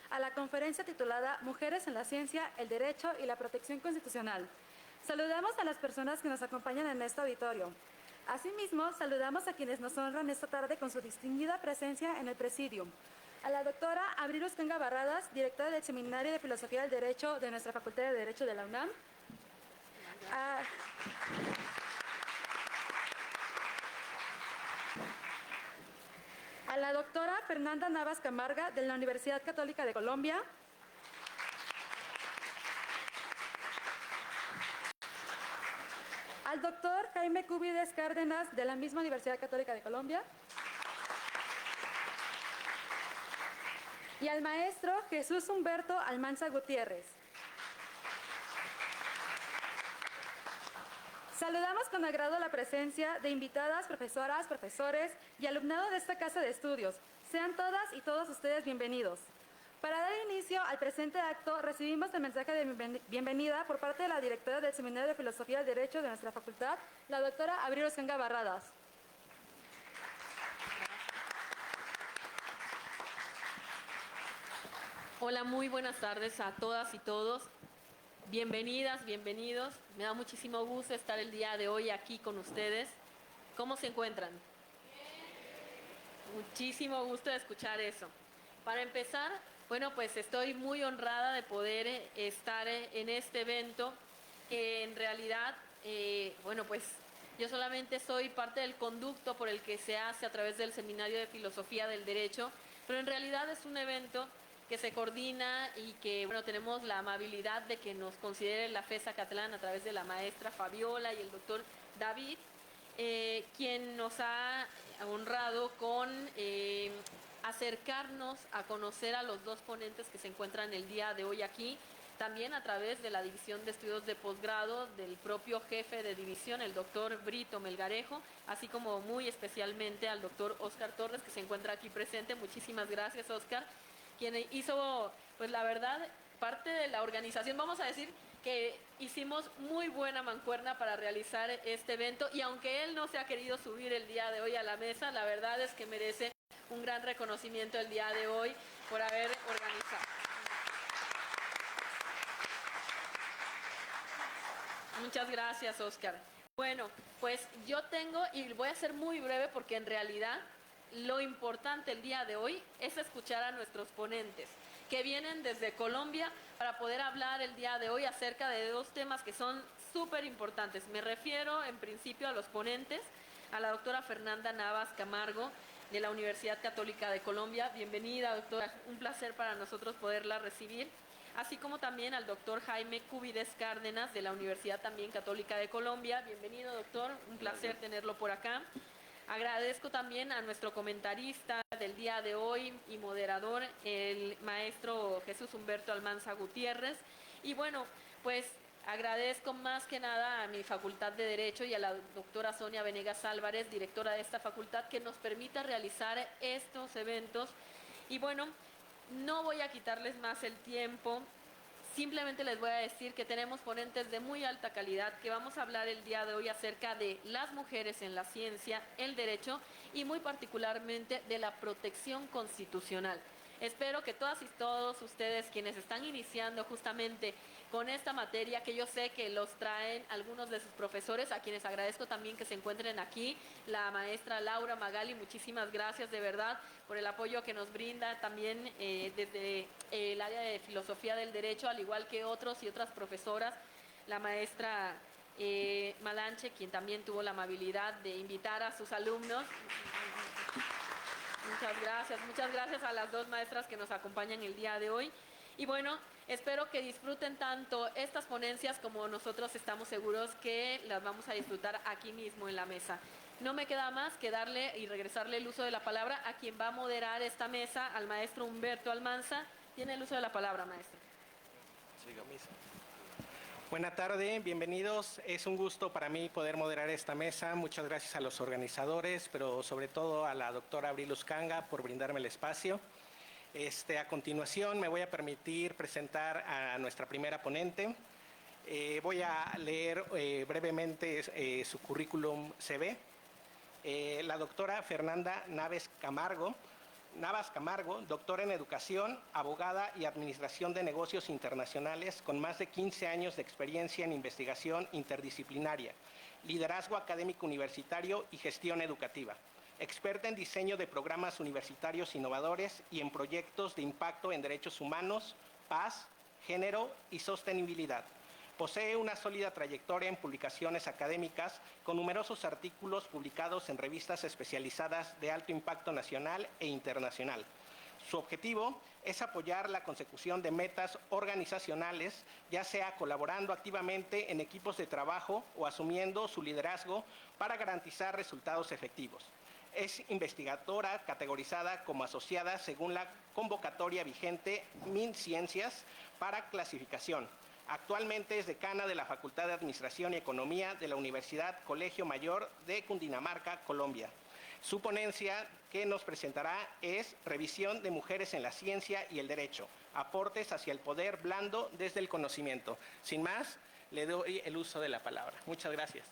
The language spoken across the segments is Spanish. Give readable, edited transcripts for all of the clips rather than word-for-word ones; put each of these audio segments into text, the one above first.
a la conferencia titulada Mujeres en la Ciencia, el Derecho y la Protección Constitucional. Saludamos a las personas que nos acompañan en este auditorio. Asimismo, saludamos a quienes nos honran esta tarde con su distinguida presencia en el presidium. A la doctora Abril Uscanga Barradas, directora del Seminario de Filosofía del Derecho de nuestra Facultad de Derecho de la UNAM. A la doctora Fernanda Navas Camarga, de la Universidad Católica de Colombia. Al doctor Jaime Cubides Cárdenas, de la misma Universidad Católica de Colombia. Y al maestro Jesús Humberto Almanza Gutiérrez. Saludamos con agrado la presencia de invitadas, profesoras, profesores y alumnado de esta casa de estudios. Sean todas y todos ustedes bienvenidos. Para dar inicio al presente acto, recibimos el mensaje de bienvenida por parte de la directora del Seminario de Filosofía del Derecho de nuestra facultad, la doctora Abril Uscanga Barradas. Hola, muy buenas tardes a todas y todos. Bienvenidas, bienvenidos. Me da muchísimo gusto estar el día de hoy aquí con ustedes. ¿Cómo se encuentran? Muchísimo gusto de escuchar eso. Para empezar, bueno, pues estoy muy honrada de poder estar en este evento que en realidad, bueno, pues yo solamente soy parte del conducto por el que se hace a través del Seminario de Filosofía del Derecho, pero en realidad es un evento que se coordina y que, bueno, tenemos la amabilidad de que nos considere la FES Acatlán a través de la maestra Fabiola y el doctor David, quien nos ha honrado con acercarnos a conocer a los dos ponentes que se encuentran el día de hoy aquí, también a través de la División de Estudios de Posgrado del propio jefe de división, el doctor Brito Melgarejo, así como muy especialmente al doctor Óscar Torres, que se encuentra aquí presente. Muchísimas gracias, Óscar, quien hizo, pues la verdad, parte de la organización. Vamos a decir que hicimos muy buena mancuerna para realizar este evento, y aunque él no se ha querido subir el día de hoy a la mesa, la verdad es que merece un gran reconocimiento el día de hoy por haber organizado. Muchas gracias, Óscar. Bueno, pues yo tengo, y voy a ser muy breve porque en realidad lo importante el día de hoy es escuchar a nuestros ponentes que vienen desde Colombia para poder hablar el día de hoy acerca de dos temas que son súper importantes. Me refiero en principio a los ponentes, a la doctora Fernanda Navas Camargo de la Universidad Católica de Colombia. Bienvenida, doctora, un placer para nosotros poderla recibir. Así como también al doctor Jaime Cubides Cárdenas de la Universidad también Católica de Colombia. Bienvenido, doctor, un placer tenerlo por acá. Agradezco también a nuestro comentarista del día de hoy y moderador, el maestro Jesús Humberto Almanza Gutiérrez. Y bueno, pues agradezco más que nada a mi Facultad de Derecho y a la doctora Sonia Venegas Álvarez, directora de esta facultad, que nos permita realizar estos eventos. Y bueno, no voy a quitarles más el tiempo. Simplemente les voy a decir que tenemos ponentes de muy alta calidad, que vamos a hablar el día de hoy acerca de las mujeres en la ciencia, el derecho y muy particularmente de la protección constitucional. Espero que todas y todos ustedes quienes están iniciando justamente con esta materia, que yo sé que los traen algunos de sus profesores, a quienes agradezco también que se encuentren aquí, la maestra Laura Magali, muchísimas gracias de verdad por el apoyo que nos brinda también desde el área de filosofía del derecho, al igual que otros y otras profesoras, la maestra Malanche, quien también tuvo la amabilidad de invitar a sus alumnos. Muchas gracias a las dos maestras que nos acompañan el día de hoy. Y bueno, espero que disfruten tanto estas ponencias como nosotros estamos seguros que las vamos a disfrutar aquí mismo en la mesa. No me queda más que darle y regresarle el uso de la palabra a quien va a moderar esta mesa, al maestro Humberto Almanza. Tiene el uso de la palabra, maestro. Siga misa. Buena tarde, bienvenidos. Es un gusto para mí poder moderar esta mesa. Muchas gracias a los organizadores, pero sobre todo a la doctora Abril Uscanga por brindarme el espacio. A continuación me voy a permitir presentar a nuestra primera ponente. Voy a leer brevemente su currículum CV. La doctora Fernanda Naves Camargo Navas Camargo, doctora en Educación, abogada y Administración de Negocios Internacionales, con más de 15 años de experiencia en investigación interdisciplinaria, liderazgo académico universitario y gestión educativa. Experta en diseño de programas universitarios innovadores y en proyectos de impacto en derechos humanos, paz, género y sostenibilidad. Posee una sólida trayectoria en publicaciones académicas con numerosos artículos publicados en revistas especializadas de alto impacto nacional e internacional. Su objetivo es apoyar la consecución de metas organizacionales, ya sea colaborando activamente en equipos de trabajo o asumiendo su liderazgo para garantizar resultados efectivos. Es investigadora categorizada como asociada según la convocatoria vigente MinCiencias para clasificación. Actualmente es decana de la Facultad de Administración y Economía de la Universidad Colegio Mayor de Cundinamarca, Colombia. Su ponencia que nos presentará es Revisión de Mujeres en la Ciencia y el Derecho, aportes hacia el poder blando desde el conocimiento. Sin más, le doy el uso de la palabra. Muchas gracias.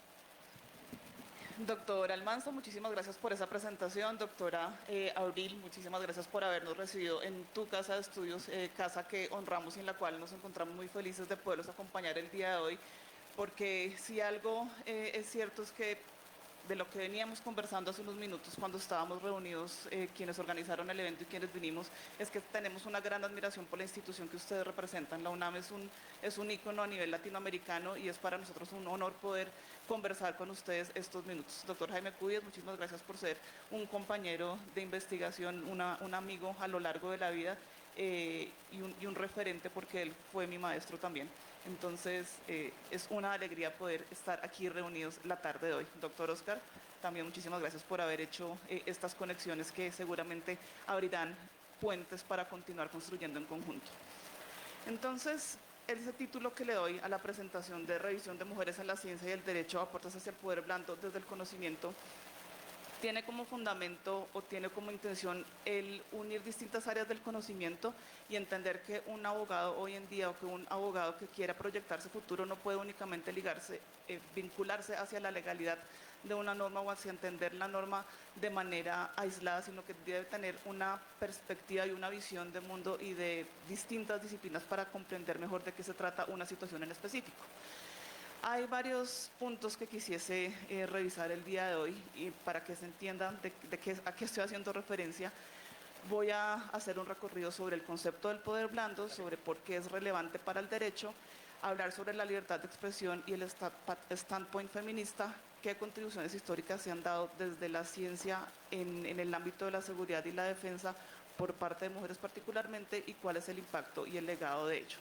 Doctor Almanza, muchísimas gracias por esa presentación. Doctora Abril, muchísimas gracias por habernos recibido en tu casa de estudios, casa que honramos y en la cual nos encontramos muy felices de poderlos acompañar el día de hoy, porque si algo es cierto es que de lo que veníamos conversando hace unos minutos cuando estábamos reunidos, quienes organizaron el evento y quienes vinimos, es que tenemos una gran admiración por la institución que ustedes representan. La UNAM es un ícono a nivel latinoamericano y es para nosotros un honor poder conversar con ustedes estos minutos. Doctor Jaime Cubías, muchísimas gracias por ser un compañero de investigación, un amigo a lo largo de la vida y un referente porque él fue mi maestro también. Entonces, es una alegría poder estar aquí reunidos la tarde de hoy. Doctor Oscar, también muchísimas gracias por haber hecho estas conexiones que seguramente abrirán puentes para continuar construyendo en conjunto. Entonces, ese título que le doy a la presentación de Revisión de Mujeres en la Ciencia y el Derecho, aportes hacia el poder blando desde el conocimiento, tiene como fundamento o tiene como intención el unir distintas áreas del conocimiento y entender que un abogado hoy en día o que un abogado que quiera proyectarse futuro no puede únicamente vincularse hacia la legalidad de una norma o hacia entender la norma de manera aislada, sino que debe tener una perspectiva y una visión de mundo y de distintas disciplinas para comprender mejor de qué se trata una situación en específico. Hay varios puntos que quisiese revisar el día de hoy y para que se entienda a qué estoy haciendo referencia. Voy a hacer un recorrido sobre el concepto del poder blando, sobre por qué es relevante para el derecho, hablar sobre la libertad de expresión y el standpoint feminista, qué contribuciones históricas se han dado desde la ciencia en el ámbito de la seguridad y la defensa por parte de mujeres particularmente y cuál es el impacto y el legado de ello.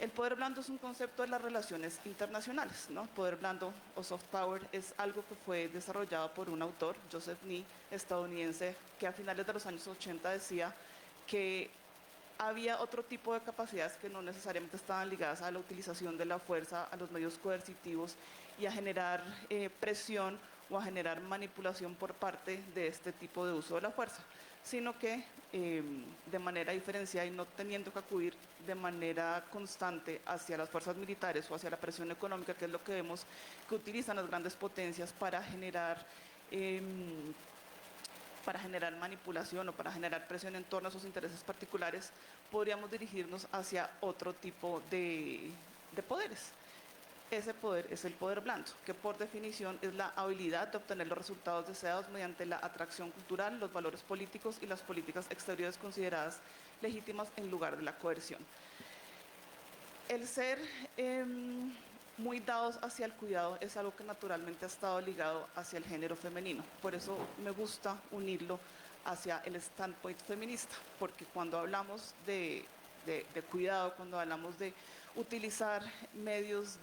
El poder blando es un concepto de las relaciones internacionales, ¿no? Poder blando o soft power es algo que fue desarrollado por un autor, Joseph Nye, estadounidense, que a finales de los años 80 decía que había otro tipo de capacidades que no necesariamente estaban ligadas a la utilización de la fuerza, a los medios coercitivos y a generar presión o a generar manipulación por parte de este tipo de uso de la fuerza, sino que de manera diferenciada y no teniendo que acudir de manera constante hacia las fuerzas militares o hacia la presión económica, que es lo que vemos que utilizan las grandes potencias para generar manipulación o para generar presión en torno a sus intereses particulares, podríamos dirigirnos hacia otro tipo de poderes. Ese poder es el poder blando, que por definición es la habilidad de obtener los resultados deseados mediante la atracción cultural, los valores políticos y las políticas exteriores consideradas legítimas en lugar de la coerción. El ser muy dados hacia el cuidado es algo que naturalmente ha estado ligado hacia el género femenino. Por eso me gusta unirlo hacia el standpoint feminista, porque cuando hablamos de cuidado, cuando hablamos de utilizar medios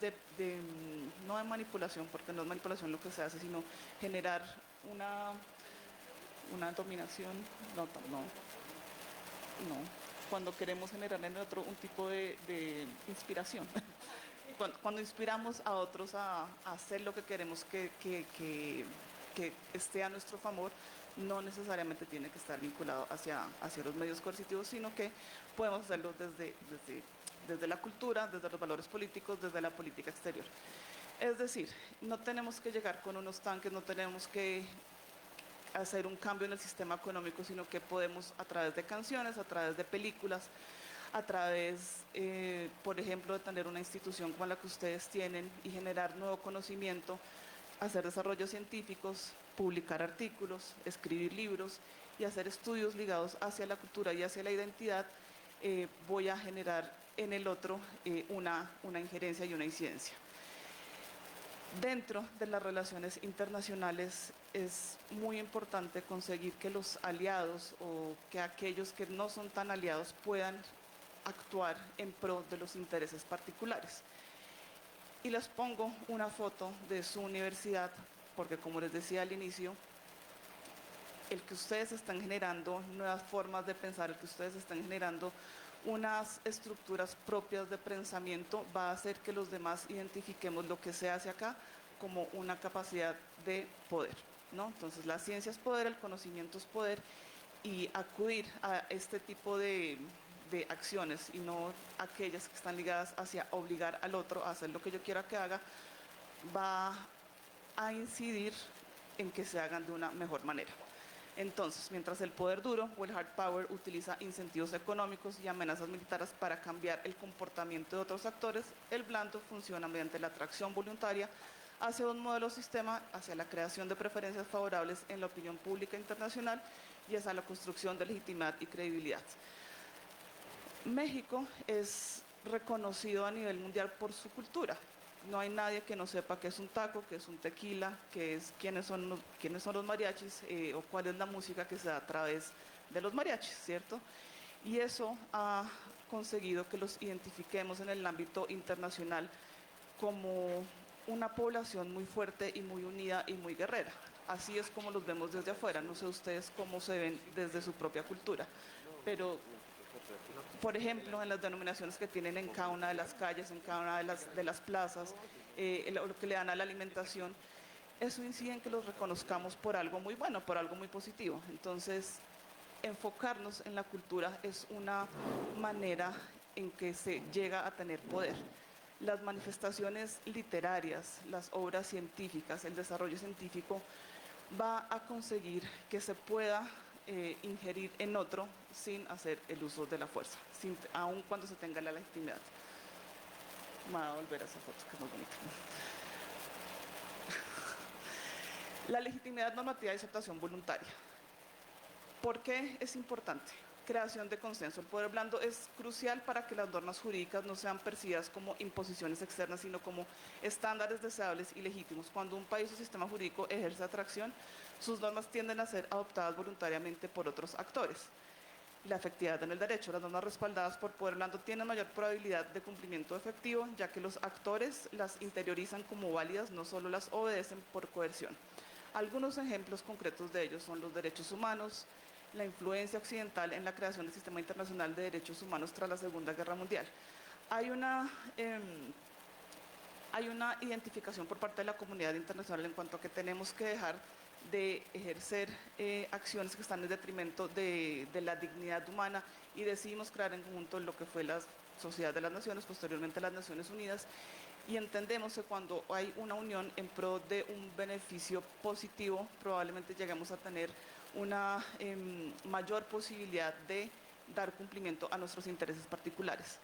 no de manipulación, porque no es manipulación lo que se hace, sino generar una dominación, no, cuando queremos generar en otro un tipo de inspiración, cuando inspiramos a otros a hacer lo que queremos que esté a nuestro favor, no necesariamente tiene que estar vinculado hacia los medios coercitivos, sino que podemos hacerlo desde la cultura, desde los valores políticos, desde la política exterior. Es decir, no tenemos que llegar con unos tanques, no tenemos que hacer un cambio en el sistema económico, sino que podemos a través de canciones, a través de películas, a través, por ejemplo, de tener una institución como la que ustedes tienen y generar nuevo conocimiento, hacer desarrollos científicos, publicar artículos, escribir libros y hacer estudios ligados hacia la cultura y hacia la identidad, voy a generar en el otro una injerencia y una incidencia. Dentro de las relaciones internacionales es muy importante conseguir que los aliados o que aquellos que no son tan aliados puedan actuar en pro de los intereses particulares. Y les pongo una foto de su universidad, porque como les decía al inicio, el que ustedes están generando nuevas formas de pensar, el que ustedes están generando unas estructuras propias de pensamiento, va a hacer que los demás identifiquemos lo que se hace acá como una capacidad de poder, ¿no? Entonces la ciencia es poder, el conocimiento es poder, y acudir a este tipo de acciones y no aquellas que están ligadas hacia obligar al otro a hacer lo que yo quiera que haga, va a incidir en que se hagan de una mejor manera. Entonces, mientras el poder duro o el hard power utiliza incentivos económicos y amenazas militares para cambiar el comportamiento de otros actores, el blando funciona mediante la atracción voluntaria hacia un modelo sistema, hacia la creación de preferencias favorables en la opinión pública internacional y hacia la construcción de legitimidad y credibilidad. México es reconocido a nivel mundial por su cultura. No hay nadie que no sepa qué es un taco, qué es un tequila, quiénes son los mariachis o cuál es la música que se da a través de los mariachis, ¿cierto? Y eso ha conseguido que los identifiquemos en el ámbito internacional como una población muy fuerte y muy unida y muy guerrera. Así es como los vemos desde afuera. No sé ustedes cómo se ven desde su propia cultura, pero por ejemplo, en las denominaciones que tienen en cada una de las calles, en cada una de las plazas, lo que le dan a la alimentación, eso incide en que los reconozcamos por algo muy bueno, por algo muy positivo. Entonces, enfocarnos en la cultura es una manera en que se llega a tener poder. Las manifestaciones literarias, las obras científicas, el desarrollo científico va a conseguir que se pueda ingerir en otro sin hacer el uso de la fuerza, aun cuando se tenga la legitimidad. Me voy a volver a esa foto que es muy bonita. La legitimidad normativa y aceptación voluntaria. ¿Por qué es importante? Creación de consenso. El poder blando es crucial para que las normas jurídicas no sean percibidas como imposiciones externas, sino como estándares deseables y legítimos. Cuando un país o sistema jurídico ejerce atracción, sus normas tienden a ser adoptadas voluntariamente por otros actores. La efectividad en el derecho. Las normas respaldadas por poder blando tienen mayor probabilidad de cumplimiento efectivo, ya que los actores las interiorizan como válidas, no solo las obedecen por coerción. Algunos ejemplos concretos de ellos son los derechos humanos, la influencia occidental en la creación del sistema internacional de derechos humanos tras la Segunda Guerra Mundial. Hay una identificación por parte de la comunidad internacional en cuanto a que tenemos que dejar de ejercer acciones que están en detrimento de la dignidad humana y decidimos crear en conjunto lo que fue la Sociedad de las Naciones, posteriormente las Naciones Unidas, y entendemos que cuando hay una unión en pro de un beneficio positivo, probablemente lleguemos a tener una mayor posibilidad de dar cumplimiento a nuestros intereses particulares.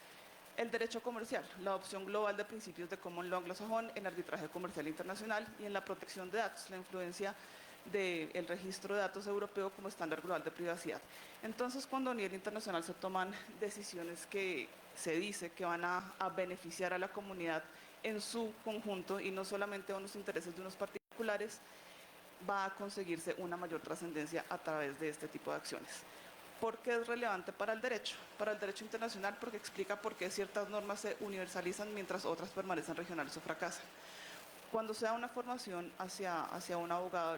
El derecho comercial, la adopción global de principios de common law anglosajón en arbitraje comercial internacional y en la protección de datos, la influencia del registro de datos europeo como estándar global de privacidad. Entonces, cuando a nivel internacional se toman decisiones que se dice que van a beneficiar a la comunidad en su conjunto y no solamente a unos intereses de unos particulares, va a conseguirse una mayor trascendencia a través de este tipo de acciones. ¿Por qué es relevante para el derecho? Para el derecho internacional, porque explica por qué ciertas normas se universalizan mientras otras permanecen regionales o fracasan. Cuando se da una formación hacia un abogado,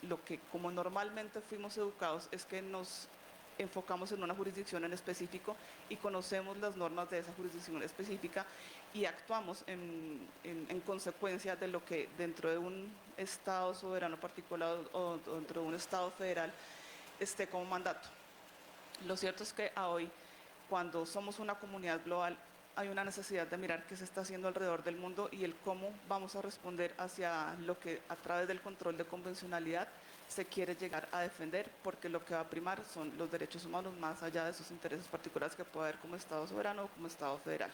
lo que como normalmente fuimos educados es que nos enfocamos en una jurisdicción en específico y conocemos las normas de esa jurisdicción específica y actuamos en consecuencia de lo que dentro de un Estado soberano particular o dentro de un Estado federal esté como mandato. Lo cierto es que hoy, cuando somos una comunidad global, hay una necesidad de mirar qué se está haciendo alrededor del mundo y el cómo vamos a responder hacia lo que a través del control de convencionalidad se quiere llegar a defender, porque lo que va a primar son los derechos humanos más allá de sus intereses particulares que puede haber como Estado soberano o como Estado federal.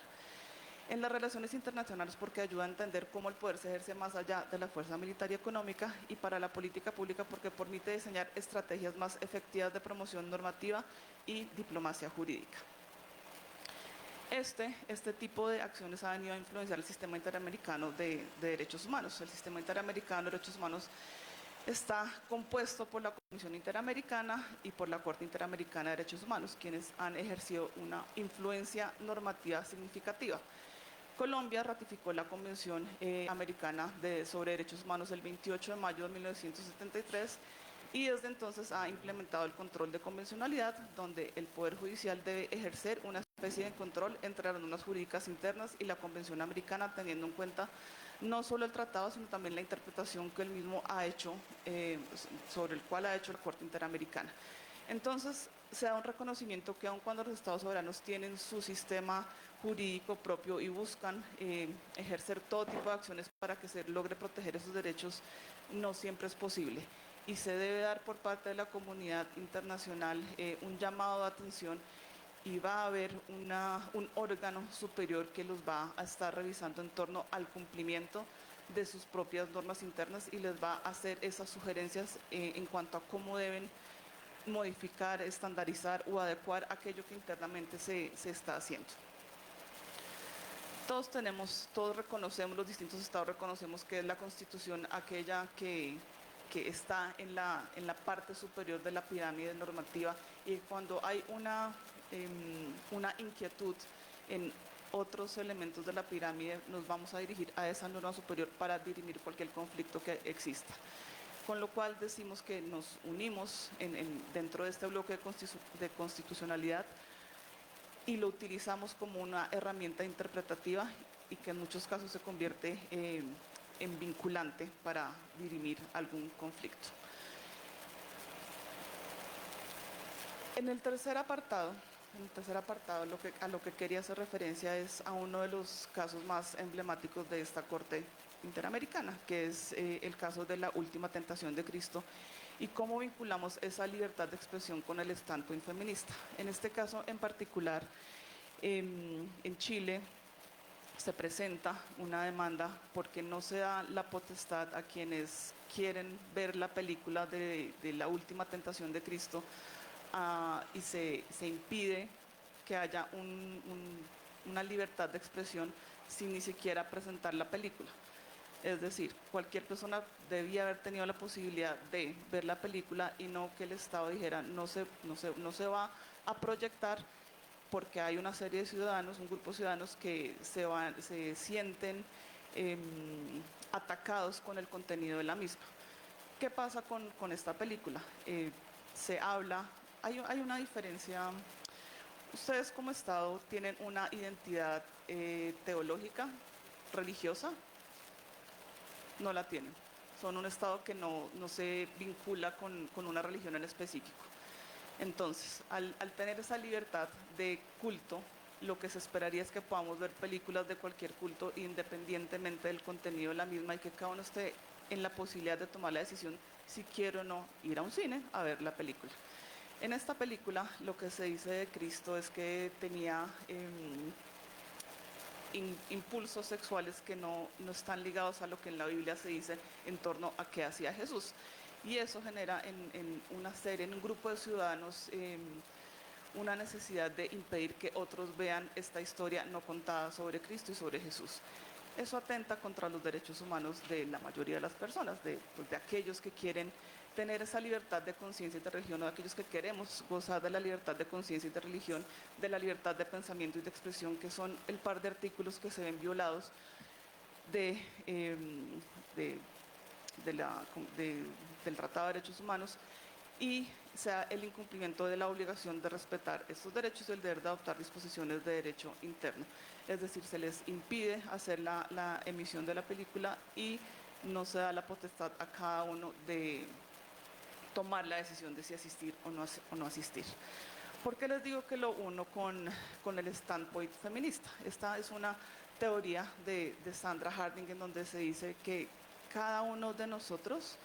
En las relaciones internacionales, porque ayuda a entender cómo el poder se ejerce más allá de la fuerza militar y económica, y para la política pública porque permite diseñar estrategias más efectivas de promoción normativa y diplomacia jurídica. Este tipo de acciones ha venido a influenciar el sistema interamericano de derechos humanos. El sistema interamericano de derechos humanos está compuesto por la Comisión Interamericana y por la Corte Interamericana de Derechos Humanos, quienes han ejercido una influencia normativa significativa. Colombia ratificó la Convención Americana sobre Derechos Humanos el 28 de mayo de 1973 y desde entonces ha implementado el control de convencionalidad, donde el Poder Judicial debe ejercer una especie de control entre las normas jurídicas internas y la Convención Americana, teniendo en cuenta no solo el tratado, sino también la interpretación que él mismo ha hecho, sobre el cual ha hecho la Corte Interamericana. Entonces, se da un reconocimiento que aun cuando los estados soberanos tienen su sistema jurídico propio y buscan ejercer todo tipo de acciones para que se logre proteger esos derechos, no siempre es posible. Y se debe dar por parte de la comunidad internacional un llamado de atención, y va a haber un órgano superior que los va a estar revisando en torno al cumplimiento de sus propias normas internas y les va a hacer esas sugerencias en cuanto a cómo deben modificar, estandarizar o adecuar aquello que internamente se está haciendo. Todos reconocemos, los distintos estados reconocemos que es la Constitución aquella que está en la parte superior de la pirámide normativa, y cuando hay una inquietud en otros elementos de la pirámide, nos vamos a dirigir a esa norma superior para dirimir cualquier conflicto que exista. Con lo cual decimos que nos unimos dentro de este bloque de constitucionalidad y lo utilizamos como una herramienta interpretativa y que en muchos casos se convierte en vinculante para dirimir algún conflicto. En el tercer apartado, a lo que quería hacer referencia es a uno de los casos más emblemáticos de esta Corte Interamericana, que es el caso de la última tentación de Cristo, y cómo vinculamos esa libertad de expresión con el standpoint feminista. En este caso en particular, en Chile se presenta una demanda porque no se da la potestad a quienes quieren ver la película de la última tentación de Cristo, y se impide que haya una libertad de expresión sin ni siquiera presentar la película. Es decir, cualquier persona debía haber tenido la posibilidad de ver la película y no que el Estado dijera no se va a proyectar porque hay una serie de ciudadanos, un grupo de ciudadanos que se sienten atacados con el contenido de la misma. ¿Qué pasa con esta película? Se habla, hay una diferencia. Ustedes como Estado tienen una identidad teológica, religiosa. No la tienen. Son un Estado que no se vincula con una religión en específico. Entonces, al tener esa libertad de culto, lo que se esperaría es que podamos ver películas de cualquier culto independientemente del contenido de la misma, y que cada uno esté en la posibilidad de tomar la decisión si quiere o no ir a un cine a ver la película. En esta película lo que se dice de Cristo es que tenía impulsos sexuales que no están ligados a lo que en la Biblia se dice en torno a qué hacía Jesús. Y eso genera en un grupo de ciudadanos una necesidad de impedir que otros vean esta historia no contada sobre Cristo y sobre Jesús. Eso atenta contra los derechos humanos de la mayoría de las personas, de aquellos que quieren tener esa libertad de conciencia y de religión, o de aquellos que queremos gozar de la libertad de conciencia y de religión, de la libertad de pensamiento y de expresión, que son el par de artículos que se ven violados del Tratado de Derechos Humanos, y sea el incumplimiento de la obligación de respetar estos derechos y el deber de adoptar disposiciones de derecho interno. Es decir, se les impide hacer la emisión de la película y no se da la potestad a cada uno de tomar la decisión de si asistir o no asistir. ¿Por qué les digo que lo uno con el standpoint feminista? Esta es una teoría de Sandra Harding, en donde se dice que cada uno de nosotros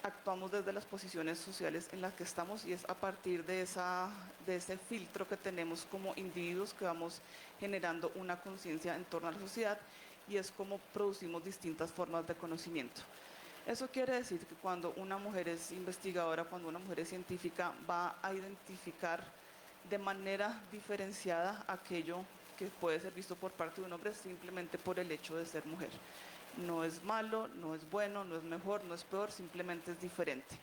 actuamos desde las posiciones sociales en las que estamos y es a partir de ese filtro que tenemos como individuos que vamos generando una conciencia en torno a la sociedad y es como producimos distintas formas de conocimiento. Eso quiere decir que cuando una mujer es investigadora, cuando una mujer es científica, va a identificar de manera diferenciada aquello que puede ser visto por parte de un hombre simplemente por el hecho de ser mujer. No es malo, no es bueno, no es mejor, no es peor, simplemente es diferente.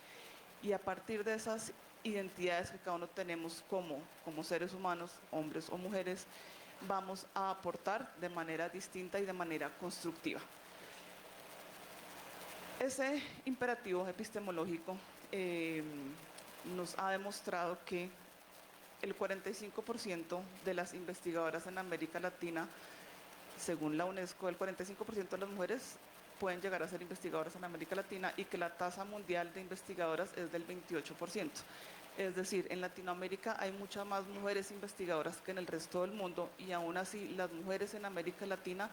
Y a partir de esas identidades que cada uno tenemos como seres humanos, hombres o mujeres, vamos a aportar de manera distinta y de manera constructiva. Ese imperativo epistemológico nos ha demostrado que el 45% de las investigadoras en América Latina, según la UNESCO, el 45% de las mujeres pueden llegar a ser investigadoras en América Latina y que la tasa mundial de investigadoras es del 28%. Es decir, en Latinoamérica hay muchas más mujeres investigadoras que en el resto del mundo y aún así las mujeres en América Latina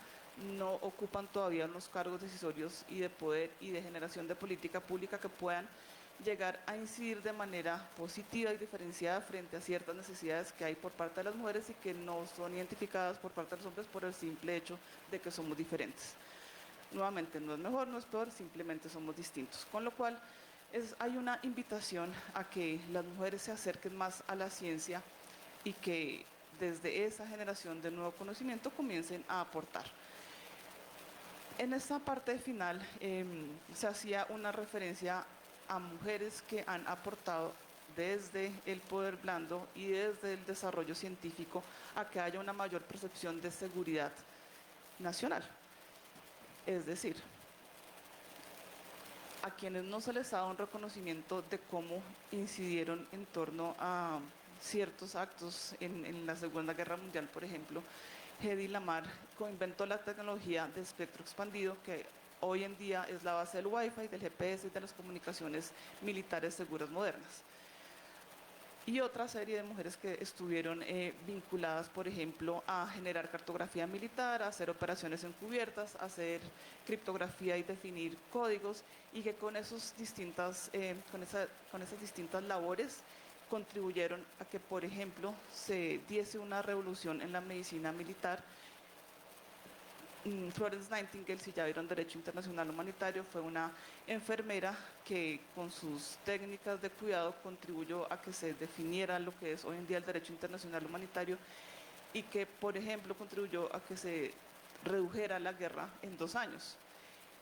no ocupan todavía unos cargos decisorios y de poder y de generación de política pública que puedan llegar a incidir de manera positiva y diferenciada frente a ciertas necesidades que hay por parte de las mujeres y que no son identificadas por parte de los hombres por el simple hecho de que somos diferentes. Nuevamente, no es mejor, no es peor, simplemente somos distintos. Con lo cual, hay una invitación a que las mujeres se acerquen más a la ciencia y que desde esa generación de nuevo conocimiento comiencen a aportar. En esta parte final se hacía una referencia a mujeres que han aportado desde el poder blando y desde el desarrollo científico a que haya una mayor percepción de seguridad nacional. Es decir, a quienes no se les ha dado un reconocimiento de cómo incidieron en torno a ciertos actos en la Segunda Guerra Mundial, por ejemplo, Hedy Lamarr inventó la tecnología de espectro expandido que hoy en día es la base del Wi-Fi, del GPS y de las comunicaciones militares seguras modernas. Y otra serie de mujeres que estuvieron vinculadas, por ejemplo, a generar cartografía militar, a hacer operaciones encubiertas, a hacer criptografía y definir códigos, y que con esas distintas labores contribuyeron a que, por ejemplo, se diese una revolución en la medicina militar. Florence Nightingale, si ya vieron Derecho Internacional Humanitario, fue una enfermera que con sus técnicas de cuidado contribuyó a que se definiera lo que es hoy en día el Derecho Internacional Humanitario y que, por ejemplo, contribuyó a que se redujera la guerra en 2 años.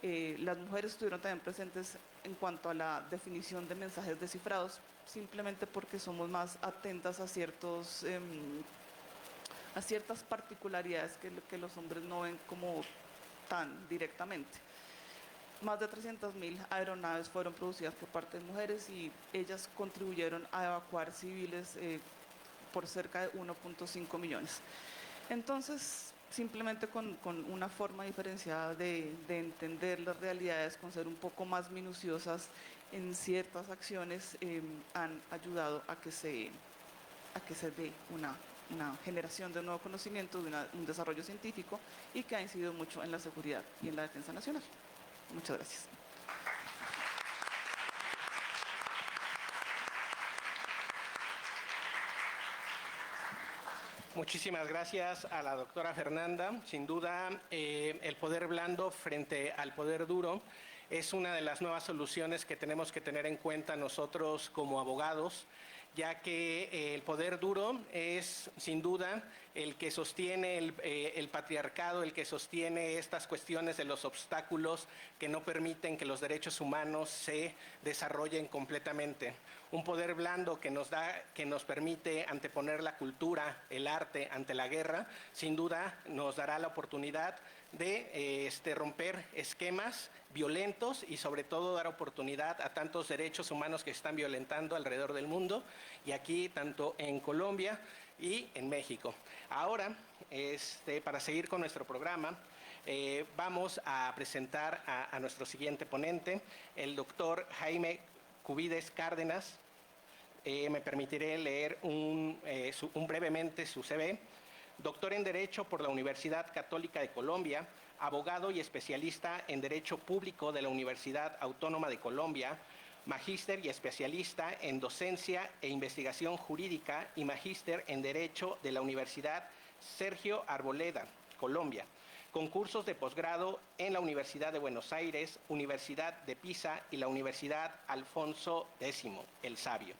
Las mujeres estuvieron también presentes en cuanto a la definición de mensajes descifrados, simplemente porque somos más atentas a ciertas particularidades que los hombres no ven como tan directamente. Más de 300.000 aeronaves fueron producidas por parte de mujeres y ellas contribuyeron a evacuar civiles por cerca de 1.5 millones. Entonces, simplemente con una forma diferenciada de entender las realidades, con ser un poco más minuciosas en ciertas acciones, han ayudado a que se dé una generación de nuevo conocimiento, de un desarrollo científico y que ha incidido mucho en la seguridad y en la defensa nacional. Muchas gracias. Muchísimas gracias a la doctora Fernanda. Sin duda, el poder blando frente al poder duro es una de las nuevas soluciones que tenemos que tener en cuenta nosotros como abogados, ya que el poder duro es sin duda el que sostiene el patriarcado, el que sostiene estas cuestiones de los obstáculos que no permiten que los derechos humanos se desarrollen completamente. Un poder blando que nos permite anteponer la cultura, el arte ante la guerra, sin duda nos dará la oportunidad de romper esquemas violentos y sobre todo dar oportunidad a tantos derechos humanos que se están violentando alrededor del mundo y aquí tanto en Colombia y en México. Ahora, para seguir con nuestro programa, vamos a presentar a nuestro siguiente ponente, el doctor Jaime Cubides Cárdenas. Me permitiré leer brevemente su CV. Doctor en Derecho por la Universidad Católica de Colombia, abogado y especialista en Derecho Público de la Universidad Autónoma de Colombia, magíster y especialista en docencia e investigación jurídica y magíster en Derecho de la Universidad Sergio Arboleda, Colombia, con cursos de posgrado en la Universidad de Buenos Aires, Universidad de Pisa y la Universidad Alfonso X, el Sabio.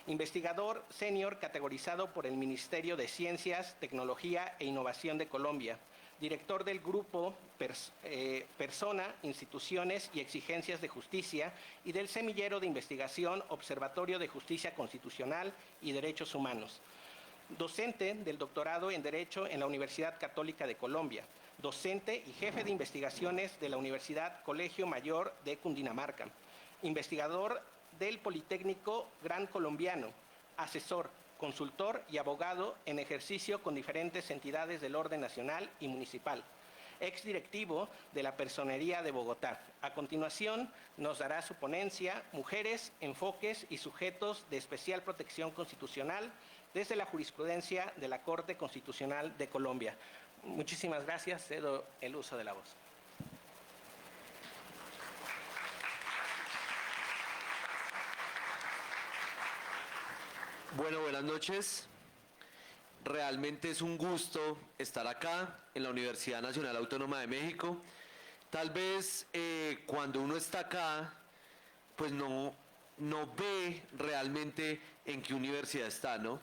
Investigador senior categorizado por el Ministerio de Ciencias, Tecnología e Innovación de Colombia, director del grupo Persona, Instituciones y Exigencias de Justicia y del semillero de investigación Observatorio de Justicia Constitucional y Derechos Humanos. Docente del doctorado en Derecho en la Universidad Católica de Colombia, docente y jefe de investigaciones de la Universidad Colegio Mayor de Cundinamarca, investigador del Politécnico Gran Colombiano, asesor, consultor y abogado en ejercicio con diferentes entidades del orden nacional y municipal, exdirectivo de la Personería de Bogotá. A continuación nos dará su ponencia Mujeres, enfoques y sujetos de especial protección constitucional desde la jurisprudencia de la Corte Constitucional de Colombia. Muchísimas gracias, cedo el uso de la voz. Bueno, buenas noches. Realmente es un gusto estar acá en la Universidad Nacional Autónoma de México. Tal vez cuando uno está acá, pues no ve realmente en qué universidad está, ¿no?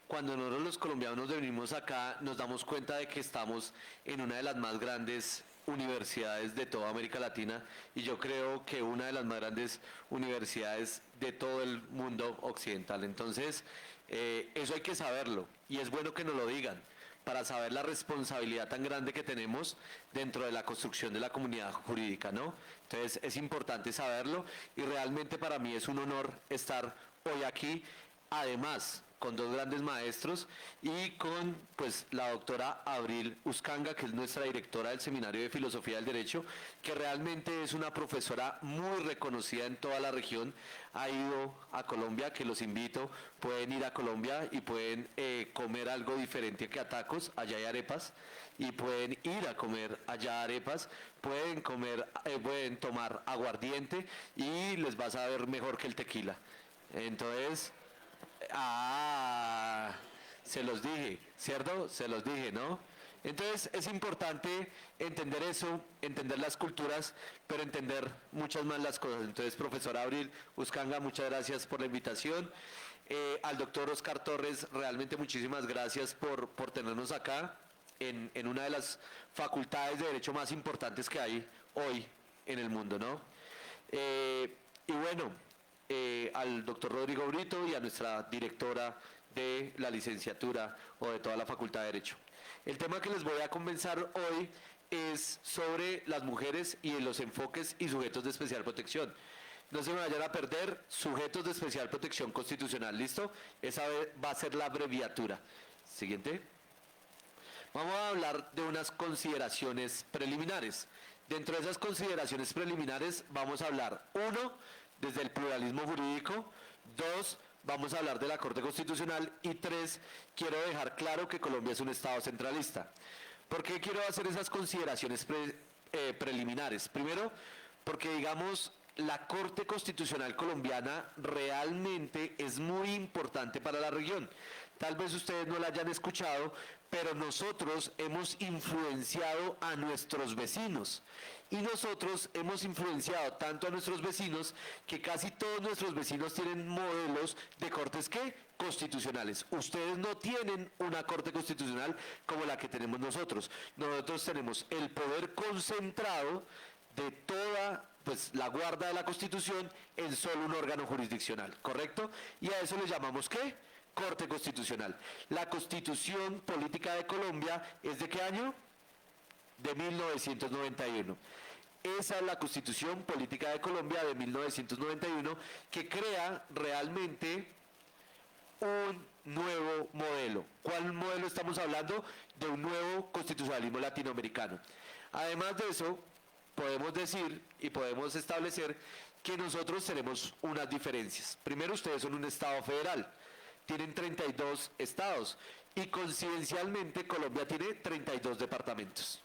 Cuando nosotros los colombianos venimos acá, nos damos cuenta de que estamos en una de las más grandes universidades de toda América Latina y yo creo que una de las más grandes universidades de todo el mundo occidental. Entonces, eso hay que saberlo y es bueno que nos lo digan para saber la responsabilidad tan grande que tenemos dentro de la construcción de la comunidad jurídica, ¿no? Entonces, es importante saberlo y realmente para mí es un honor estar hoy aquí, además con dos grandes maestros y con pues la doctora Abril Uscanga, que es nuestra directora del Seminario de Filosofía del Derecho, que realmente es una profesora muy reconocida en toda la región, ha ido a Colombia, que los invito, pueden ir a Colombia y pueden comer algo diferente que a tacos, allá hay arepas, y pueden ir a comer allá arepas, pueden tomar aguardiente y les va a saber mejor que el tequila. Entonces, se los dije, ¿cierto? Se los dije, ¿no? Entonces es importante entender eso, entender las culturas, pero entender muchas más las cosas. Entonces, profesora Abril Uscanga, muchas gracias por la invitación. Al doctor Oscar Torres, realmente muchísimas gracias por tenernos acá en una de las facultades de derecho más importantes que hay hoy en el mundo, ¿no? Y bueno, al doctor Rodrigo Brito y a nuestra directora de la licenciatura o de toda la Facultad de Derecho. El tema que les voy a comenzar hoy es sobre las mujeres y los enfoques y sujetos de especial protección. No se me vayan a perder, sujetos de especial protección constitucional, ¿listo? Esa va a ser la abreviatura. Siguiente. Vamos a hablar de unas consideraciones preliminares. Dentro de esas consideraciones preliminares vamos a hablar, uno, desde el pluralismo jurídico, 2, vamos a hablar de la Corte Constitucional y 3, quiero dejar claro que Colombia es un Estado centralista. ¿Por qué quiero hacer esas consideraciones preliminares? Primero, porque digamos, la Corte Constitucional colombiana realmente es muy importante para la región. Tal vez ustedes no la hayan escuchado, pero nosotros hemos influenciado a nuestros vecinos. Y nosotros hemos influenciado tanto a nuestros vecinos que casi todos nuestros vecinos tienen modelos de cortes ¿qué? Constitucionales. Ustedes no tienen una corte constitucional como la que tenemos nosotros. Nosotros tenemos el poder concentrado de toda pues, la guarda de la Constitución en solo un órgano jurisdiccional, ¿correcto? Y a eso le llamamos ¿qué? Corte Constitucional. La Constitución Política de Colombia ¿es de qué año? De 1991. Esa es la Constitución Política de Colombia de 1991 que crea realmente un nuevo modelo. ¿Cuál modelo estamos hablando? De un nuevo constitucionalismo latinoamericano. Además de eso, podemos decir y podemos establecer que nosotros tenemos unas diferencias. Primero, ustedes son un Estado federal, tienen 32 estados y coincidencialmente Colombia tiene 32 departamentos.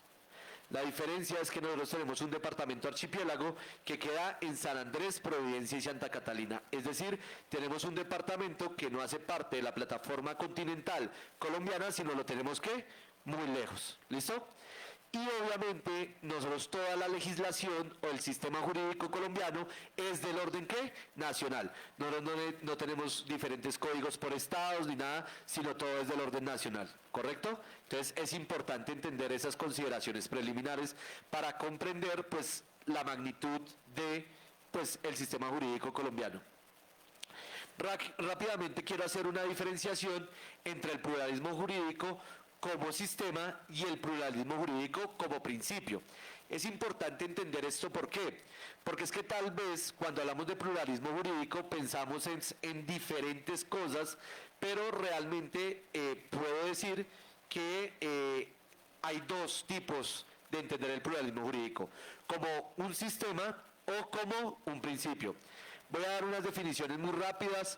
La diferencia es que nosotros tenemos un departamento archipiélago que queda en San Andrés, Providencia y Santa Catalina. Es decir, tenemos un departamento que no hace parte de la plataforma continental colombiana, sino lo tenemos que muy lejos. ¿Listo? Y obviamente nosotros toda la legislación o el sistema jurídico colombiano es del orden ¿qué? Nacional. Nosotros no tenemos diferentes códigos por estados ni nada, sino todo es del orden nacional, ¿correcto? Entonces es importante entender esas consideraciones preliminares para comprender pues la magnitud de pues el sistema jurídico colombiano. Rápidamente quiero hacer una diferenciación entre el pluralismo jurídico como sistema y el pluralismo jurídico como principio. Es importante entender esto, ¿por qué? Porque es que tal vez cuando hablamos de pluralismo jurídico pensamos en diferentes cosas, pero realmente puedo decir que hay dos tipos de entender el pluralismo jurídico, como un sistema o como un principio. Voy a dar unas definiciones muy rápidas.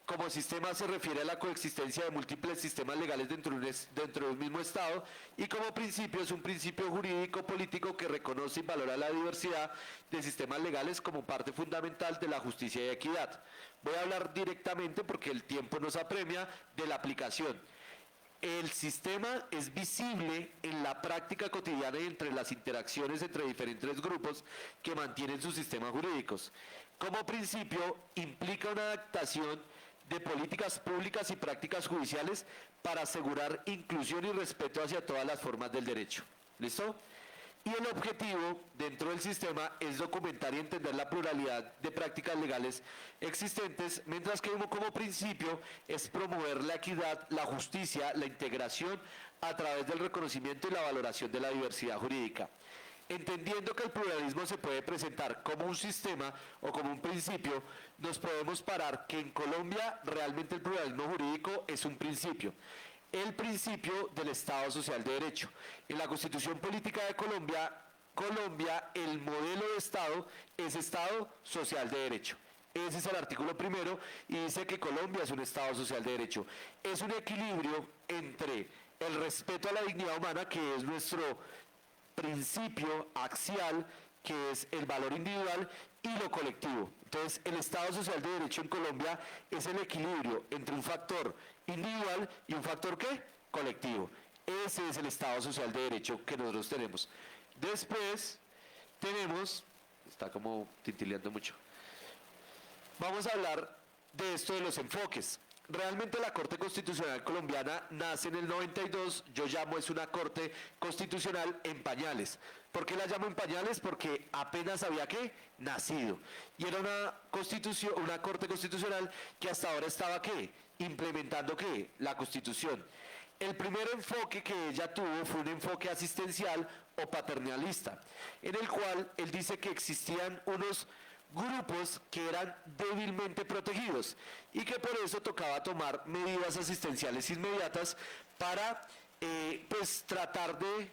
Como sistema se refiere a la coexistencia de múltiples sistemas legales dentro de un mismo Estado, y como principio es un principio jurídico político que reconoce y valora la diversidad de sistemas legales como parte fundamental de la justicia y equidad. Voy a hablar directamente, porque el tiempo nos apremia, de la aplicación. El sistema es visible en la práctica cotidiana y entre las interacciones entre diferentes grupos que mantienen sus sistemas jurídicos. Como principio, implica una adaptación de políticas públicas y prácticas judiciales para asegurar inclusión y respeto hacia todas las formas del derecho. ¿Listo? Y el objetivo dentro del sistema es documentar y entender la pluralidad de prácticas legales existentes, mientras que como principio es promover la equidad, la justicia, la integración a través del reconocimiento y la valoración de la diversidad jurídica. Entendiendo que el pluralismo se puede presentar como un sistema o como un principio, nos podemos parar que en Colombia realmente el pluralismo jurídico es un principio. El principio del Estado Social de Derecho. En la Constitución Política de Colombia, el modelo de Estado es Estado Social de Derecho. Ese es el artículo primero y dice que Colombia es un Estado Social de Derecho. Es un equilibrio entre el respeto a la dignidad humana, que es nuestro principio axial, que es el valor individual, y lo colectivo. Entonces, el Estado Social de Derecho en Colombia es el equilibrio entre un factor individual y un factor ¿qué? Colectivo. Ese es el Estado Social de Derecho que nosotros tenemos. Después tenemos, está como tintileando mucho, vamos a hablar de esto de los enfoques. Realmente la Corte Constitucional colombiana nace en el 92, yo llamo es una Corte Constitucional en pañales. ¿Por qué la llamo en pañales? Porque apenas había ¿qué? Nacido. Y era una Corte Constitucional que hasta ahora estaba ¿qué? Implementando ¿qué? La Constitución. El primer enfoque que ella tuvo fue un enfoque asistencial o paternalista, en el cual él dice que existían unos grupos que eran débilmente protegidos y que por eso tocaba tomar medidas asistenciales inmediatas para pues tratar de,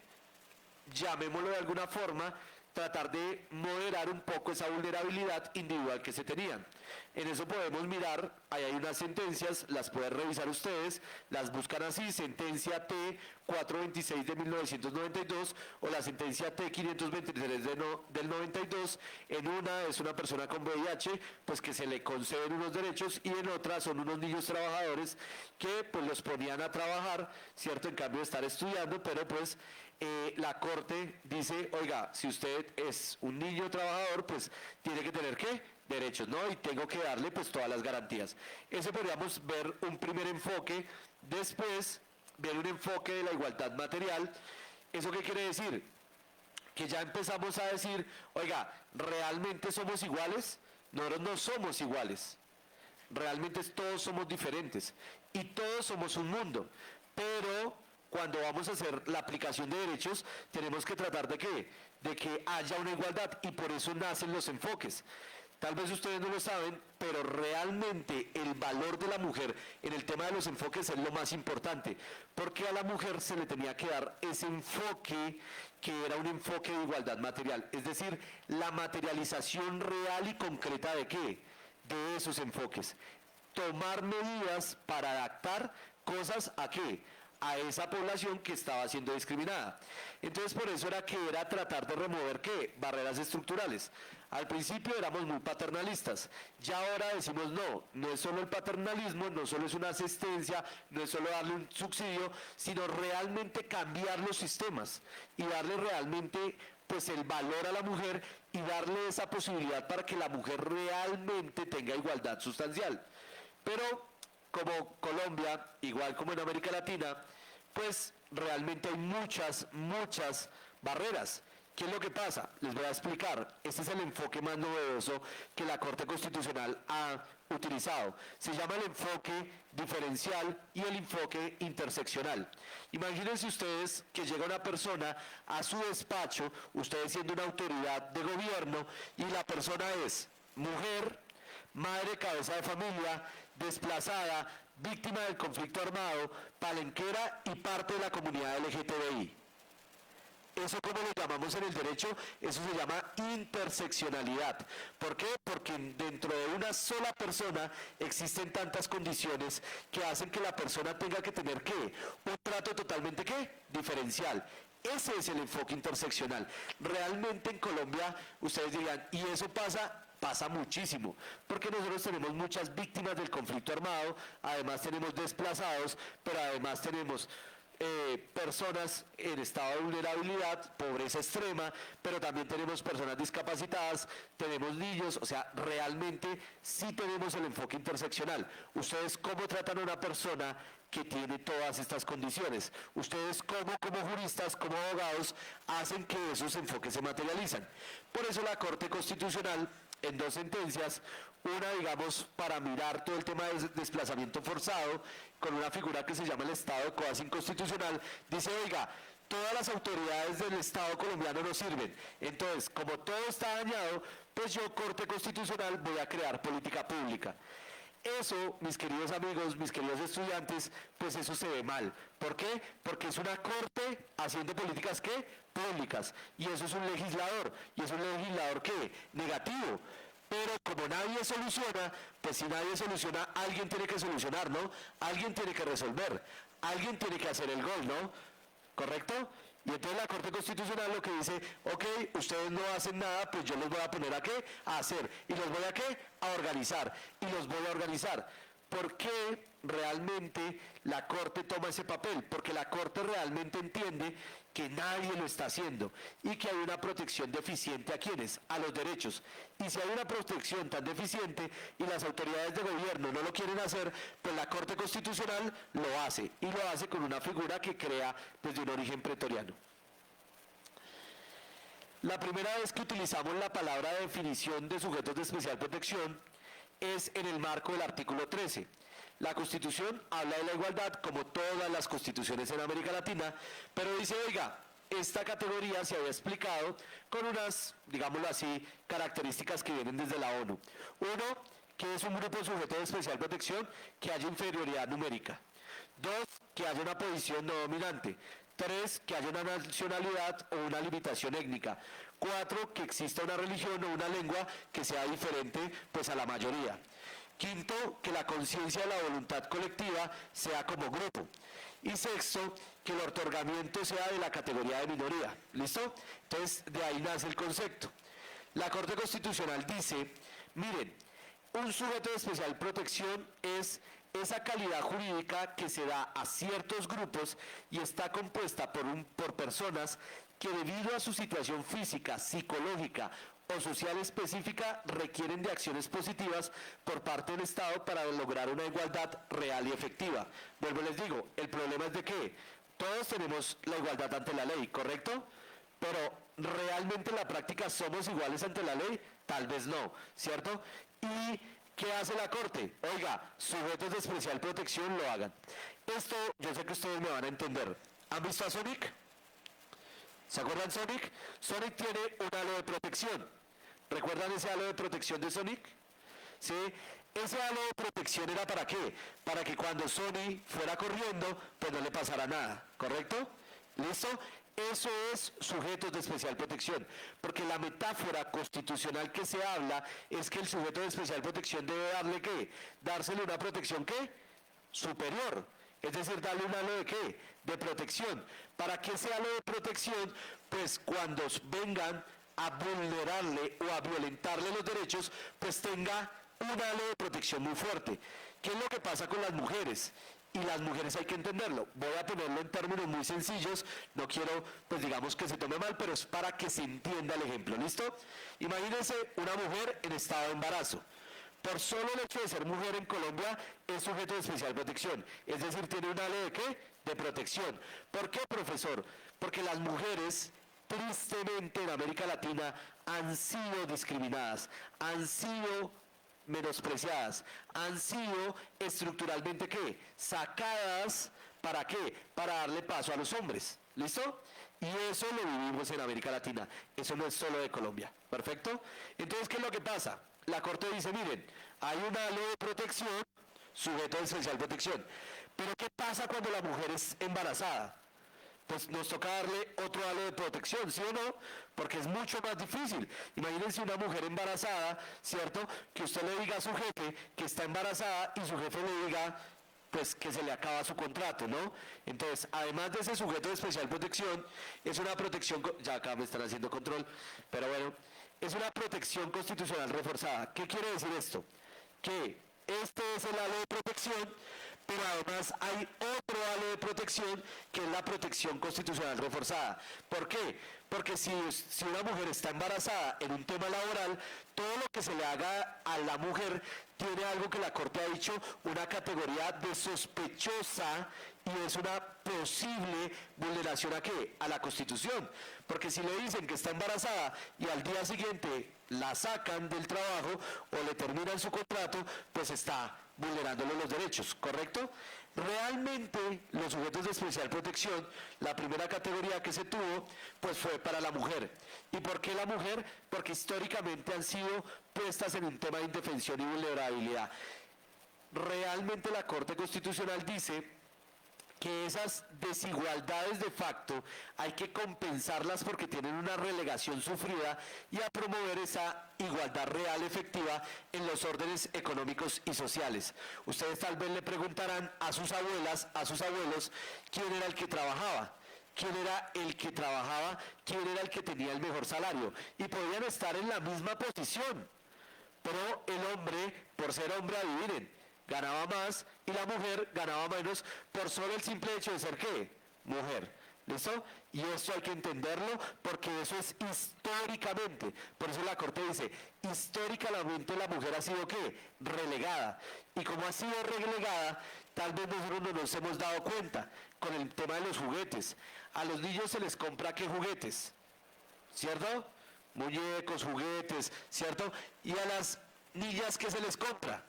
llamémoslo de alguna forma, tratar de moderar un poco esa vulnerabilidad individual que se tenían. En eso podemos mirar, ahí hay unas sentencias, las pueden revisar ustedes, las buscan así, sentencia T 426 de 1992 o la sentencia T 523 del 92. En una es una persona con VIH, pues que se le conceden unos derechos, y en otra son unos niños trabajadores que pues los ponían a trabajar, ¿cierto? En cambio de estar estudiando, pero pues la Corte dice, oiga, si usted es un niño trabajador, pues tiene que tener ¿qué? Derechos, ¿no? Y tengo que darle pues todas las garantías. Ese podríamos ver un primer enfoque. Después, ver un enfoque de la igualdad material. ¿Eso qué quiere decir? Que ya empezamos a decir, oiga, ¿realmente somos iguales? Nosotros no somos iguales. Realmente todos somos diferentes. Y todos somos un mundo. Pero cuando vamos a hacer la aplicación de derechos, tenemos que tratar de ¿qué? De que haya una igualdad, y por eso nacen los enfoques. Tal vez ustedes no lo saben, pero realmente el valor de la mujer en el tema de los enfoques es lo más importante, porque a la mujer se le tenía que dar ese enfoque que era un enfoque de igualdad material, es decir, la materialización real y concreta de ¿qué? De esos enfoques. Tomar medidas para adaptar cosas ¿a qué? a esa población que estaba siendo discriminada. Entonces por eso era tratar de remover ¿qué? Barreras estructurales. Al principio éramos muy paternalistas, ya ahora decimos no es solo el paternalismo, no solo es una asistencia, no es solo darle un subsidio, sino realmente cambiar los sistemas y darle realmente pues el valor a la mujer y darle esa posibilidad para que la mujer realmente tenga igualdad sustancial. Pero como Colombia, igual como en América Latina, pues realmente hay muchas barreras. ¿Qué es lo que pasa? Les voy a explicar. Este es el enfoque más novedoso que la Corte Constitucional ha utilizado. Se llama el enfoque diferencial y el enfoque interseccional. Imagínense ustedes que llega una persona a su despacho, ustedes siendo una autoridad de gobierno, y la persona es mujer, madre, cabeza de familia, desplazada, víctima del conflicto armado, palenquera y parte de la comunidad LGTBI. ¿Eso cómo lo llamamos en el derecho? Eso se llama interseccionalidad. ¿Por qué? Porque dentro de una sola persona existen tantas condiciones que hacen que la persona tenga que tener ¿qué? Un trato totalmente ¿qué? Diferencial. Ese es el enfoque interseccional. Realmente en Colombia, ustedes dirían, ¿y eso pasa? Pasa muchísimo, porque nosotros tenemos muchas víctimas del conflicto armado, además tenemos desplazados, pero además tenemos personas en estado de vulnerabilidad, pobreza extrema, pero también tenemos personas discapacitadas, tenemos niños, o sea, realmente sí tenemos el enfoque interseccional. ¿Ustedes cómo tratan a una persona que tiene todas estas condiciones? Ustedes como juristas, como abogados, hacen que esos enfoques se materializan. Por eso la Corte Constitucional, en 2 sentencias, una, digamos, para mirar todo el tema de desplazamiento forzado, con una figura que se llama el estado de coas inconstitucional, dice, oiga, todas las autoridades del Estado colombiano no sirven. Entonces, como todo está dañado, pues yo, Corte Constitucional, voy a crear política pública. Eso, mis queridos amigos, mis queridos estudiantes, pues eso se ve mal. ¿Por qué? Porque es una corte haciendo políticas ¿qué? Públicas. Y eso es un legislador. ¿Y es un legislador qué? Negativo. Pero como nadie soluciona, pues si nadie soluciona, alguien tiene que solucionar, ¿no? Alguien tiene que resolver. Alguien tiene que hacer el gol, ¿no? ¿Correcto? Y entonces la Corte Constitucional lo que dice, ok, ustedes no hacen nada, pues yo los voy a poner a qué, a hacer. ¿Y los voy a qué? A organizar. Y los voy a organizar. ¿Por qué realmente la Corte toma ese papel? Porque la Corte realmente entiende que nadie lo está haciendo y que hay una protección deficiente a quienes, a los derechos. Y si hay una protección tan deficiente y las autoridades de gobierno no lo quieren hacer, pues la Corte Constitucional lo hace, y lo hace con una figura que crea pues, de un origen pretoriano. La primera vez que utilizamos la palabra definición de sujetos de especial protección es en el marco del artículo 13. La Constitución habla de la igualdad como todas las constituciones en América Latina, pero dice, oiga, esta categoría se había explicado con unas, digámoslo así, características que vienen desde la ONU. Uno, que es un grupo de sujetos de especial protección que haya inferioridad numérica. 2, que haya una posición no dominante. 3, que haya una nacionalidad o una limitación étnica. 4, que exista una religión o una lengua que sea diferente pues, a la mayoría. 5, que la conciencia de la voluntad colectiva sea como grupo. Y 6, que el otorgamiento sea de la categoría de minoría. ¿Listo? Entonces, de ahí nace el concepto. La Corte Constitucional dice, miren, un sujeto de especial protección es esa calidad jurídica que se da a ciertos grupos y está compuesta por personas que debido a su situación física, psicológica o social específica requieren de acciones positivas por parte del Estado para lograr una igualdad real y efectiva. Vuelvo y les digo, el problema es de que todos tenemos la igualdad ante la ley, ¿correcto? Pero ¿realmente en la práctica somos iguales ante la ley? Tal vez no, ¿cierto? ¿Y qué hace la Corte? Oiga, sujetos de especial protección lo hagan. Esto yo sé que ustedes me van a entender. ¿Han visto a Sonic? ¿Se acuerdan Sonic? Sonic tiene un halo de protección. ¿Recuerdan ese halo de protección de Sonic? ¿Sí? Ese halo de protección era ¿para qué? Para que cuando Sonic fuera corriendo, pues no le pasara nada, ¿correcto? ¿Listo? Eso es sujetos de especial protección, porque la metáfora constitucional que se habla es que el sujeto de especial protección debe darle ¿qué? Dársele una protección ¿qué? Superior. Es decir, darle un halo de qué? De protección. ¿Para qué ese halo de protección? Pues cuando vengan a vulnerarle o a violentarle los derechos, pues tenga un halo de protección muy fuerte. ¿Qué es lo que pasa con las mujeres? Y las mujeres hay que entenderlo. Voy a ponerlo en términos muy sencillos, no quiero, pues digamos que se tome mal, pero es para que se entienda el ejemplo, ¿listo? Imagínense una mujer en estado de embarazo. Por solo el hecho de ser mujer en Colombia es sujeto de especial protección, es decir, tiene un halo de ¿qué? De protección. ¿Por qué, profesor? Porque las mujeres, tristemente en América Latina, han sido discriminadas, han sido menospreciadas, han sido estructuralmente ¿qué? Sacadas, ¿para qué? Para darle paso a los hombres, ¿listo? Y eso lo vivimos en América Latina, eso no es solo de Colombia, ¿perfecto? Entonces, ¿qué es lo que pasa? La Corte dice, miren, hay un halo de protección, sujeto de especial protección, pero ¿qué pasa cuando la mujer es embarazada? Pues nos toca darle otro halo de protección, ¿sí o no? Porque es mucho más difícil. Imagínense una mujer embarazada, ¿cierto? Que usted le diga a su jefe que está embarazada y su jefe le diga, pues que se le acaba su contrato, ¿no? Entonces, además de ese sujeto de especial protección, es una protección, ya acá me están haciendo control, pero bueno, es una protección constitucional reforzada. ¿Qué quiere decir esto? Que este es el halo de protección, pero además hay otro halo de protección que es la protección constitucional reforzada. ¿Por qué? Porque si una mujer está embarazada en un tema laboral, todo lo que se le haga a la mujer tiene algo que la Corte ha dicho, una categoría de sospechosa, y es una posible vulneración ¿a qué? A la Constitución. Porque si le dicen que está embarazada y al día siguiente la sacan del trabajo o le terminan su contrato, pues está vulnerándole los derechos, ¿correcto? Realmente los sujetos de especial protección, la primera categoría que se tuvo, pues fue para la mujer. ¿Y por qué la mujer? Porque históricamente han sido puestas en un tema de indefensión y vulnerabilidad. Realmente la Corte Constitucional dice que esas desigualdades de facto hay que compensarlas porque tienen una relegación sufrida y a promover esa igualdad real efectiva en los órdenes económicos y sociales. Ustedes tal vez le preguntarán a sus abuelas, a sus abuelos, ¿quién era el que trabajaba? ¿Quién era el que trabajaba? ¿Quién era el que tenía el mejor salario? Y podían estar en la misma posición, pero el hombre, por ser hombre, adivinen, ganaba más y la mujer ganaba menos por solo el simple hecho de ser ¿qué? Mujer. ¿Listo? Y eso hay que entenderlo porque eso es históricamente. Por eso la Corte dice, históricamente la mujer ha sido ¿qué? Relegada. Y como ha sido relegada, tal vez nosotros no nos hemos dado cuenta con el tema de los juguetes. A los niños se les compra ¿qué juguetes? ¿Cierto? Muñecos, juguetes, ¿cierto? Y a las niñas ¿qué se les compra?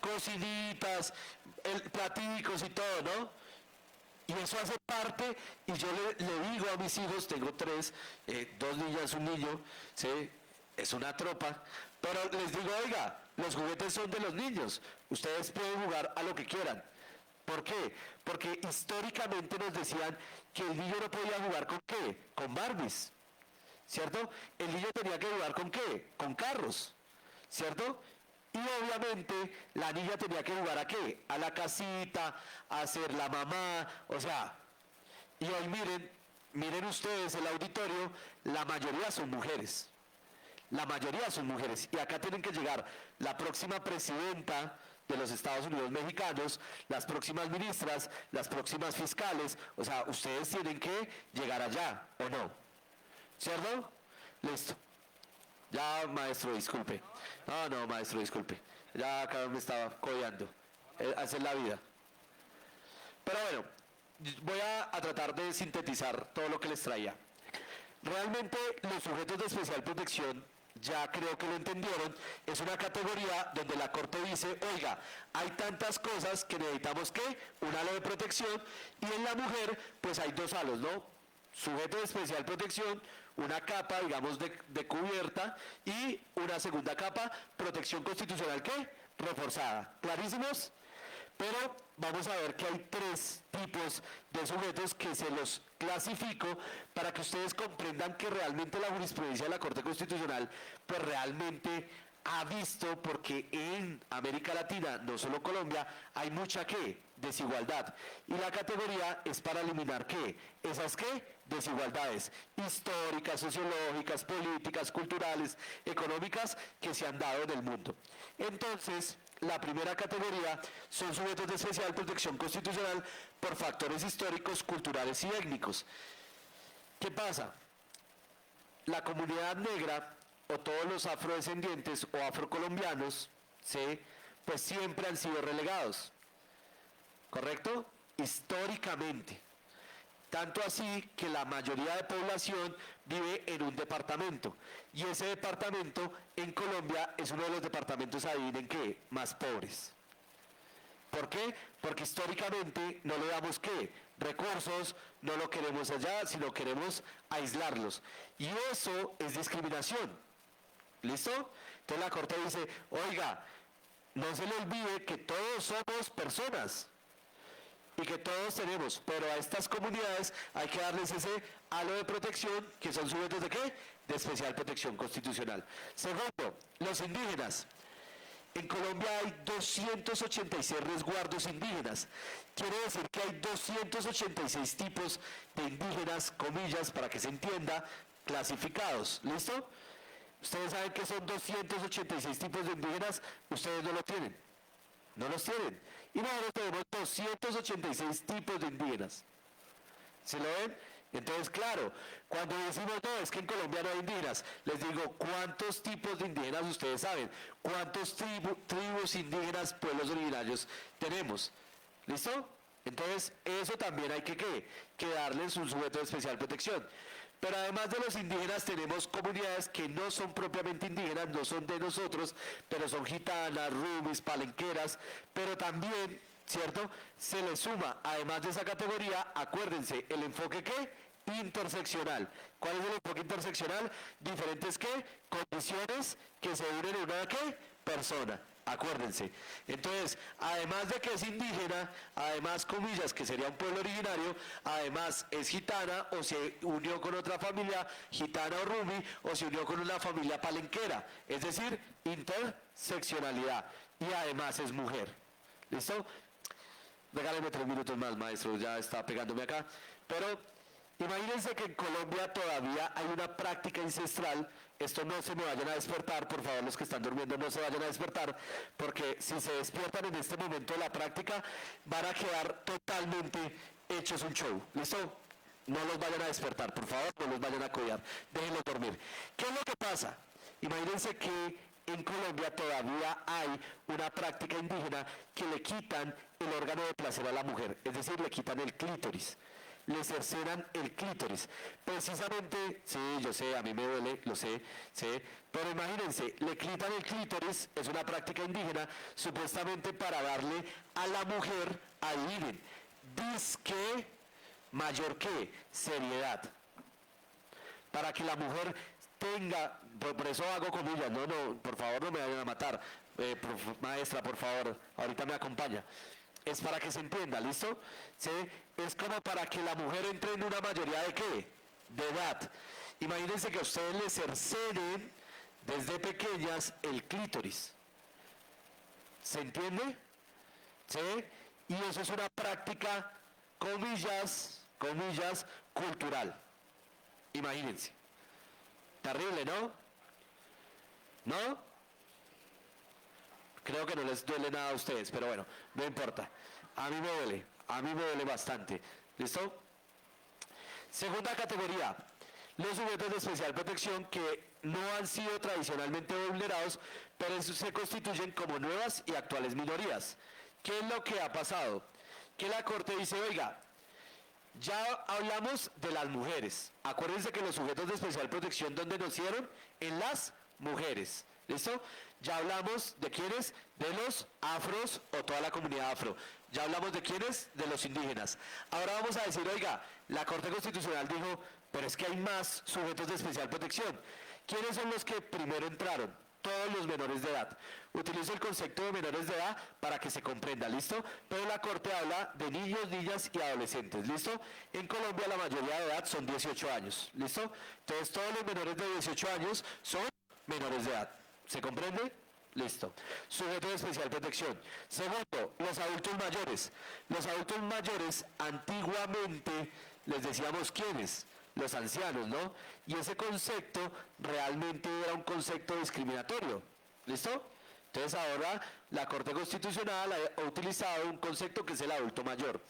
Cocinitas, platicos y todo, ¿no? Y eso hace parte, y yo le digo a mis hijos, tengo tres, 2 niñas, un niño, ¿sí? Es una tropa, pero les digo, oiga, los juguetes son de los niños, ustedes pueden jugar a lo que quieran. ¿Por qué? Porque históricamente nos decían que el niño no podía jugar ¿con qué? Con Barbies, ¿cierto? El niño tenía que jugar ¿con qué? Con carros, ¿cierto? Y obviamente la niña tenía que jugar ¿a qué? A la casita, a ser la mamá, o sea, y hoy miren ustedes el auditorio, la mayoría son mujeres, la mayoría son mujeres, y acá tienen que llegar la próxima presidenta de los Estados Unidos mexicanos, las próximas ministras, las próximas fiscales, o sea, ustedes tienen que llegar allá, ¿o no? ¿Cierto? Listo. Ya, maestro, disculpe. No, maestro, disculpe. Ya acá me estaba codeando. Así es la vida. Pero bueno, voy a tratar de sintetizar todo lo que les traía. Realmente los sujetos de especial protección, ya creo que lo entendieron, es una categoría donde la Corte dice, oiga, hay tantas cosas que necesitamos ¿qué? Un halo de protección, y en la mujer pues hay 2 halos, ¿no? Sujeto de especial protección, una capa, digamos, de cubierta, y una segunda capa, protección constitucional, ¿qué? Reforzada. ¿Clarísimos? Pero vamos a ver que hay 3 tipos de sujetos que se los clasifico para que ustedes comprendan que realmente la jurisprudencia de la Corte Constitucional, pues realmente ha visto, porque en América Latina, no solo Colombia, hay mucha ¿qué? Desigualdad. Y la categoría es para eliminar ¿qué? Esas ¿qué? Desigualdades históricas, sociológicas, políticas, culturales, económicas que se han dado en el mundo. Entonces, la primera categoría son sujetos de especial protección constitucional por factores históricos, culturales y étnicos. ¿Qué pasa? La comunidad negra o todos los afrodescendientes o afrocolombianos, ¿sí? Pues siempre han sido relegados, ¿correcto? Históricamente. Tanto así que la mayoría de población vive en un departamento. Y ese departamento en Colombia es uno de los departamentos, adivinen qué, más pobres. ¿Por qué? Porque históricamente no le damos ¿qué? Recursos, no lo queremos allá, sino queremos aislarlos. Y eso es discriminación. ¿Listo? Entonces la Corte dice, oiga, no se le olvide que todos somos personas y que todos tenemos, pero a estas comunidades hay que darles ese halo de protección, que son sujetos de ¿qué? De especial protección constitucional. Segundo, los indígenas. En Colombia hay 286 resguardos indígenas. Quiere decir que hay 286 tipos de indígenas, comillas, para que se entienda, clasificados. ¿Listo? Ustedes saben que son 286 tipos de indígenas, ustedes no lo tienen. No los tienen. Y nosotros tenemos 286 tipos de indígenas. ¿Se lo ven? Entonces, claro, cuando decimos, no, es que en Colombia no hay indígenas, les digo, ¿cuántos tipos de indígenas ustedes saben? ¿Cuántos tribus indígenas, pueblos originarios tenemos? ¿Listo? Entonces, eso también hay que darles un sujeto de especial protección. Pero además de los indígenas tenemos comunidades que no son propiamente indígenas, no son de nosotros, pero son gitanas, rubis, palenqueras, pero también, ¿cierto? Se les suma, además de esa categoría, acuérdense, el enfoque ¿qué? Interseccional. ¿Cuál es el enfoque interseccional? Diferentes ¿qué? Condiciones que se unen en una ¿qué? Persona. Acuérdense. Entonces, además de que es indígena, además, comillas, que sería un pueblo originario, además es gitana o se unió con otra familia gitana o rubi o se unió con una familia palenquera. Es decir, interseccionalidad. Y además es mujer. ¿Listo? Regáleme 3 minutos más, maestro, ya está pegándome acá. Pero imagínense que en Colombia todavía hay una práctica ancestral. Esto no se me vayan a despertar, por favor, los que están durmiendo no se vayan a despertar, porque si se despiertan en este momento de la práctica, van a quedar totalmente hechos un show. ¿Listo? No los vayan a despertar, por favor, no los vayan a collar, déjenlos dormir. ¿Qué es lo que pasa? Imagínense que en Colombia todavía hay una práctica indígena que le quitan el órgano de placer a la mujer, es decir, le quitan el clítoris. Le cercenan el clítoris. Precisamente, sí, yo sé, a mí me duele, lo sé, pero imagínense, le quitan el clítoris, es una práctica indígena, supuestamente para darle a la mujer, adivinen, disque mayor que seriedad. Para que la mujer tenga, por eso hago comillas, no, por favor no me vayan a matar, maestra, por favor, ahorita me acompaña. Es para que se entienda, ¿listo? ¿Sí? Es como para que la mujer entre en una mayoría de ¿qué? De edad. Imagínense que a ustedes les cercenen desde pequeñas el clítoris. ¿Se entiende? ¿Sí? Y eso es una práctica, comillas, cultural. Imagínense. Terrible, ¿no? ¿No? Creo que no les duele nada a ustedes, pero bueno, no importa. A mí me duele bastante. ¿Listo? Segunda categoría, los sujetos de especial protección que no han sido tradicionalmente vulnerados, pero se constituyen como nuevas y actuales minorías. ¿Qué es lo que ha pasado? Que la Corte dice, oiga, ya hablamos de las mujeres. Acuérdense que los sujetos de especial protección, ¿dónde nacieron? En las mujeres. ¿Listo? Ya hablamos de quiénes, de los afros o toda la comunidad afro. Ya hablamos de quiénes, de los indígenas. Ahora vamos a decir, oiga, la Corte Constitucional dijo, pero es que hay más sujetos de especial protección. ¿Quiénes son los que primero entraron? Todos los menores de edad. Utilizo el concepto de menores de edad para que se comprenda, ¿listo? Pero la Corte habla de niños, niñas y adolescentes, ¿listo? En Colombia la mayoría de edad son 18 años, ¿listo? Entonces todos los menores de 18 años son menores de edad. ¿Se comprende? Listo. Sujeto de especial protección. Segundo, los adultos mayores. Los adultos mayores antiguamente les decíamos quiénes, los ancianos, ¿no? Y ese concepto realmente era un concepto discriminatorio. ¿Listo? Entonces ahora la Corte Constitucional ha utilizado un concepto que es el adulto mayor.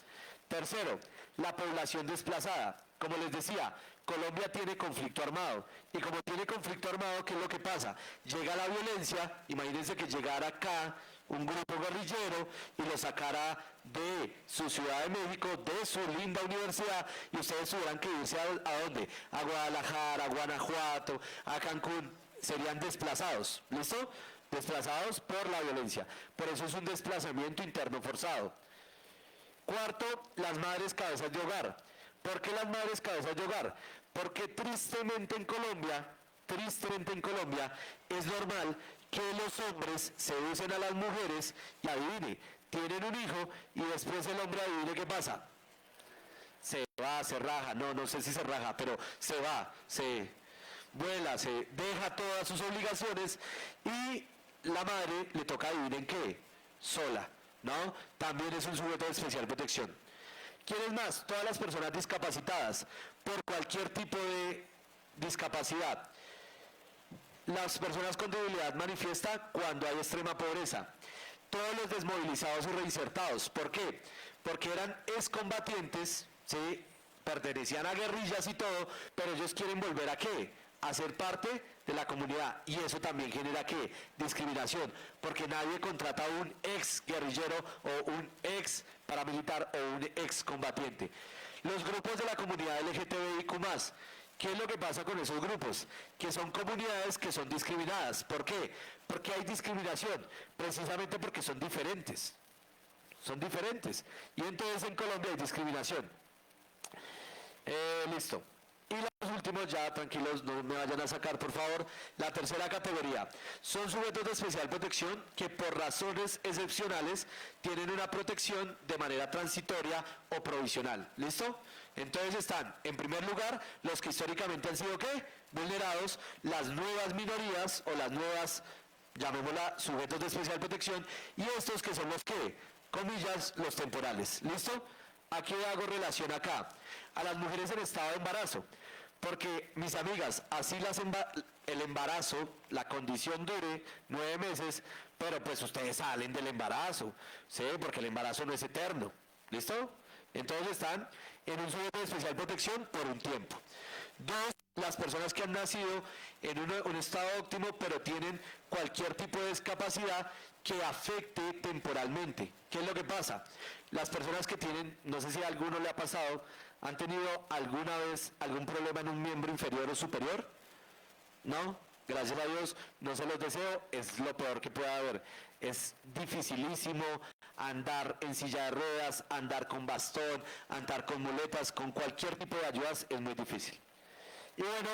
Tercero, la población desplazada. Como les decía, Colombia tiene conflicto armado. Y como tiene conflicto armado, ¿qué es lo que pasa? Llega la violencia, imagínense que llegara acá un grupo guerrillero y lo sacara de su Ciudad de México, de su linda universidad, y ustedes tuvieran que irse ¿a dónde? A Guadalajara, a Guanajuato, a Cancún. Serían desplazados, ¿listo? Desplazados por la violencia. Por eso es un desplazamiento interno forzado. Cuarto, las madres cabezas de hogar. ¿Por qué las madres cabezas de hogar? Porque tristemente en Colombia, es normal que los hombres seducen a las mujeres y adivine, tienen un hijo y después el hombre adivine qué pasa. Se va, se raja, no sé si se raja, pero se va, se vuela, se deja todas sus obligaciones y la madre le toca adivinen qué, sola, ¿no? También es un sujeto de especial protección. ¿Quiénes más? Todas las personas discapacitadas, por cualquier tipo de discapacidad. Las personas con debilidad manifiesta cuando hay extrema pobreza. Todos los desmovilizados y reinsertados. ¿Por qué? Porque eran excombatientes, ¿sí? Pertenecían a guerrillas y todo, pero ellos quieren volver ¿a qué? A ser parte de la comunidad. Y eso también genera ¿qué? Discriminación. Porque nadie contrata a un ex guerrillero o un ex paramilitar o un ex combatiente. Los grupos de la comunidad LGTBIQ+, ¿qué es lo que pasa con esos grupos? Que son comunidades que son discriminadas. ¿Por qué? Porque hay discriminación, precisamente porque son diferentes. Son diferentes. Y entonces en Colombia hay discriminación. Listo. Y los últimos, ya tranquilos, no me vayan a sacar, por favor. La tercera categoría. Son sujetos de especial protección que por razones excepcionales tienen una protección de manera transitoria o provisional. ¿Listo? Entonces están, en primer lugar, los que históricamente han sido, ¿qué? Vulnerados, las nuevas minorías o las nuevas, llamémosla, sujetos de especial protección, y estos que son los que, comillas, los temporales. ¿Listo? ¿A qué hago relación acá? A las mujeres en estado de embarazo. Porque, mis amigas, así el embarazo, la condición dure 9 meses, pero pues ustedes salen del embarazo, ¿sí? Porque el embarazo no es eterno. ¿Listo? Entonces están en un sujeto de especial protección por un tiempo. Dos, las personas que han nacido en un estado óptimo, pero tienen cualquier tipo de discapacidad que afecte temporalmente. ¿Qué es lo que pasa? Las personas que tienen, no sé si a alguno le ha pasado, ¿han tenido alguna vez algún problema en un miembro inferior o superior? ¿No? Gracias a Dios, no se los deseo, es lo peor que pueda haber. Es dificilísimo andar en silla de ruedas, andar con bastón, andar con muletas, con cualquier tipo de ayudas, es muy difícil. Y bueno,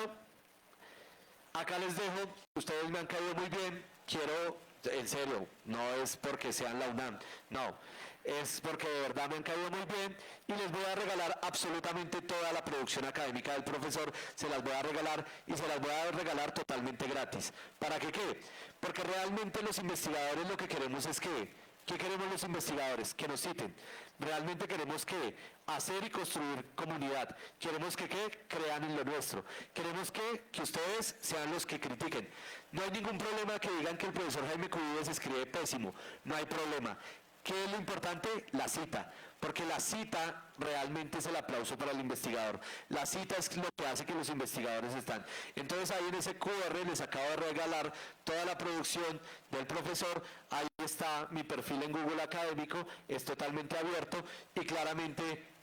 acá les dejo, ustedes me han caído muy bien, quiero, en serio, no es porque sean la UNAM, no, es porque de verdad me han caído muy bien y les voy a regalar absolutamente toda la producción académica del profesor, se las voy a regalar y se las voy a regalar totalmente gratis. ¿Para qué qué? Porque realmente los investigadores lo que queremos es que, ¿qué queremos los investigadores? Que nos citen. Realmente queremos que hacer y construir comunidad. Queremos que crean en lo nuestro. Queremos que ustedes sean los que critiquen. No hay ningún problema que digan que el profesor Jaime Cubides escribe pésimo. No hay problema. ¿Qué es lo importante? La cita. Porque la cita realmente es el aplauso para el investigador. La cita es lo que hace que los investigadores están. Entonces ahí en ese QR les acabo de regalar toda la producción del profesor. Ahí está mi perfil en Google Académico, es totalmente abierto y claramente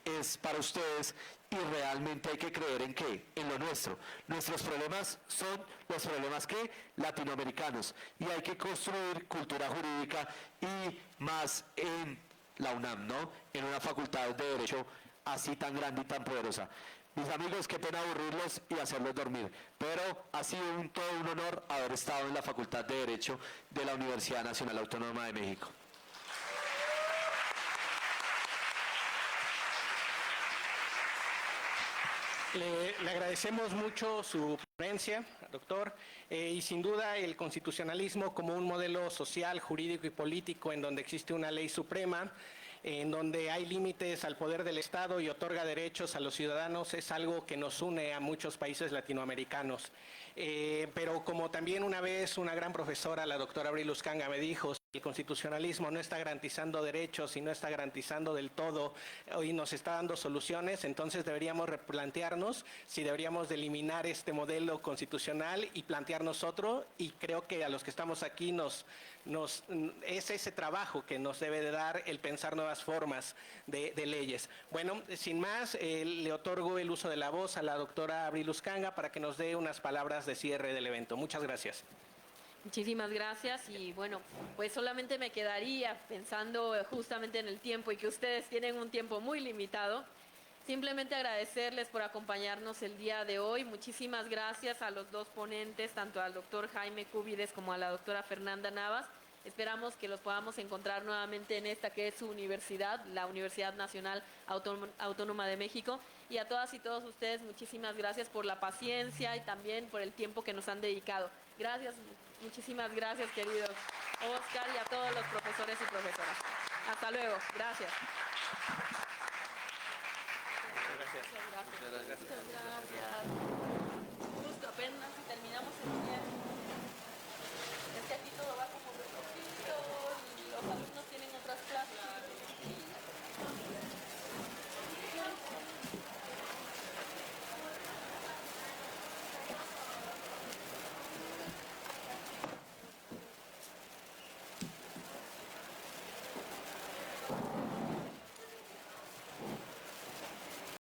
es para ustedes y realmente hay que creer en qué, en lo nuestro. Nuestros problemas son los problemas que latinoamericanos y hay que construir cultura jurídica y más en la UNAM, ¿no? En una facultad de Derecho así tan grande y tan poderosa. Mis amigos, qué pena aburrirlos y hacerlos dormir, pero ha sido todo un honor haber estado en la Facultad de Derecho de la Universidad Nacional Autónoma de México. Le agradecemos mucho su ponencia, doctor, y sin duda el constitucionalismo como un modelo social, jurídico y político en donde existe una ley suprema, en donde hay límites al poder del Estado y otorga derechos a los ciudadanos, es algo que nos une a muchos países latinoamericanos. Pero como también una vez una gran profesora, la doctora Abril Uzcanga, me dijo, el constitucionalismo no está garantizando derechos y no está garantizando del todo y nos está dando soluciones, entonces deberíamos replantearnos si deberíamos de eliminar este modelo constitucional y plantearnos otro, y creo que a los que estamos aquí es ese trabajo que nos debe de dar el pensar nuevas formas de leyes. Bueno, sin más, le otorgo el uso de la voz a la doctora Abril Uzcanga para que nos dé unas palabras de cierre del evento. Muchas gracias. Muchísimas gracias y bueno, pues solamente me quedaría pensando justamente en el tiempo y que ustedes tienen un tiempo muy limitado. Simplemente agradecerles por acompañarnos el día de hoy. Muchísimas gracias a los dos ponentes, tanto al doctor Jaime Cúbides como a la doctora Fernanda Navas. Esperamos que los podamos encontrar nuevamente en esta que es su universidad, la Universidad Nacional Autónoma de México. Y a todas y todos ustedes, muchísimas gracias por la paciencia y también por el tiempo que nos han dedicado. Gracias, muchísimas gracias, queridos Oscar, y a todos los profesores y profesoras. Hasta luego. Gracias. Muchas gracias. Muchas gracias. Justo apenas terminamos el día.